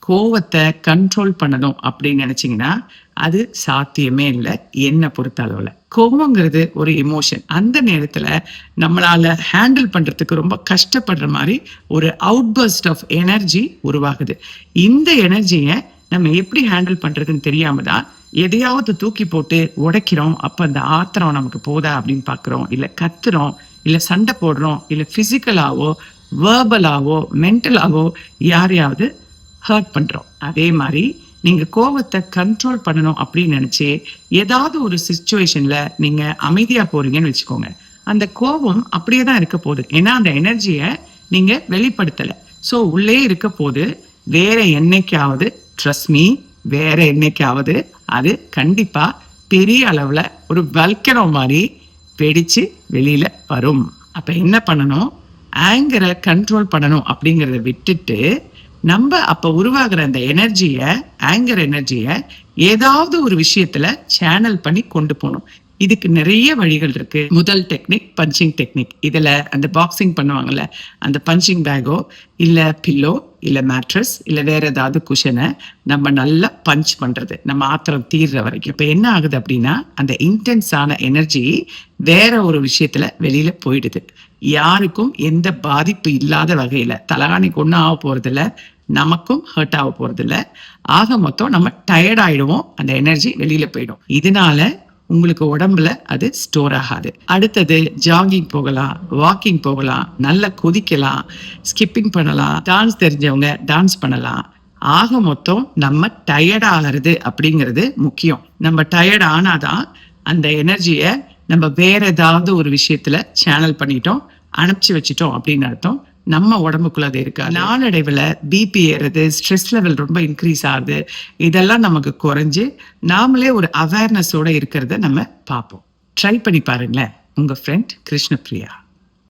கோவத்தை கண்ட்ரோல் பண்ணணும் அப்படின்னு நினைச்சீங்கன்னா அது சாத்தியமே இல்லை. என்னை பொறுத்த அளவுல கோவங்கிறது ஒரு எமோஷன். அந்த நேரத்துல நம்மளால ஹேண்டில் பண்றதுக்கு ரொம்ப கஷ்டப்படுற மாதிரி ஒரு அவுட்பர்ஸ்ட் ஆஃப் எனர்ஜி உருவாகுது. இந்த எனர்ஜியை நம்ம எப்படி ஹேண்டில் பண்றதுன்னு தெரியாம தான் எதையாவது தூக்கி போட்டு உடைக்கிறோம். அப்ப அந்த ஆத்திரம் நமக்கு போதா அப்படின்னு பாக்குறோம், இல்ல கத்துறோம், இல்ல சண்டை போடுறோம், இல்ல பிசிக்கலாவோ வேர்பலாவோ மென்டலாவோ யாரையாவது ஹர்ட் பண்றோம். அதே மாதிரி நீங்க கோவத்தை கண்ட்ரோல் பண்ணணும் அப்படின்னு நினைச்சு ஏதாவது ஒரு சிச்சுவேஷன்ல நீங்க அமைதியா போறீங்கன்னு வச்சுக்கோங்க, அந்த கோபம் அப்படியே தான் இருக்க போகுது. ஏன்னா அந்த எனர்ஜியை நீங்க வெளிப்படுத்தல. ஸோ உள்ளே இருக்க போது வேற என்னைக்காவது, ட்ரஸ்ட் மீ, வேற என்னைக்காவது அது கண்டிப்பா பெரிய அளவுல ஒரு வல்கனோ மாதிரி வெடிச்சு வெளியில வரும். அப்ப என்ன பண்ணணும்? ஆங்கரை கண்ட்ரோல் பண்ணணும் அப்படிங்கிறத விட்டுட்டு நம்ம அப்ப உருவாகிற அந்த எனர்ஜியை, ஆங்கர் எனர்ஜியை ஏதாவது ஒரு விஷயத்துல சேனல் பண்ணி கொண்டு போகணும். இதுக்கு நிறைய வழிகள் இருக்கு. முதல் டெக்னிக் பஞ்சிங் டெக்னிக். இதுல அந்த பாக்ஸிங் பண்ணுவாங்கல்ல, அந்த பஞ்சிங் பேக்கோ இல்ல பில்லோ இல்ல மேட்ரஸ் இல்ல வேற ஏதாவது குஷனை நம்ம நல்லா பஞ்ச் பண்றது, நம்ம ஆத்திரம் தீர்ற வரைக்கும். இப்ப என்ன ஆகுது அப்படின்னா, அந்த இன்டென்ஸான எனர்ஜி வேற ஒரு விஷயத்துல வெளியில போயிடுது. யாருக்கும் எந்த பாதிப்பு இல்லாத வகையில, தலகாணிக்கு ஒன்றும் ஆக போறது இல்லை, நமக்கும் ஹர்ட் ஆக போறது இல்லை. ஆக மொத்தம் நம்ம டயர்ட் ஆயிடுவோம், அந்த எனர்ஜி வெளியில போயிடும். இதனால உங்களுக்கு உடம்புல அது ஸ்டோர் ஆகாது. அடுத்தது ஜாகிங் போகலாம், வாக்கிங் போகலாம், நல்லா கொதிக்கலாம், ஸ்கிப்பிங் பண்ணலாம், டான்ஸ் தெரிஞ்சவங்க டான்ஸ் பண்ணலாம். ஆக மொத்தம் நம்ம டயர்ட் ஆகிறது அப்படிங்கிறது முக்கியம். நம்ம டயர்ட் ஆனாதான் அந்த எனர்ஜியை நம்ம வேற ஏதாவது ஒரு விஷயத்துல சேனல் பண்ணிட்டோம், அனுப்பிச்சு வச்சிட்டோம் அப்படின்னு அர்த்தம். நம்ம உடம்புக்குள்ள அது இருக்கு. நாளடைவில் பிபி ஏறுது, ஸ்ட்ரெஸ் லெவல் ரொம்ப இன்க்ரீஸ் ஆகுது. இதெல்லாம் நமக்கு குறைஞ்சு நாமளே ஒரு அவேர்னஸோட இருக்கிறத நம்ம பார்ப்போம். ட்ரை பண்ணி பாருங்களேன். உங்க ஃப்ரெண்ட் கிருஷ்ணபிரியா.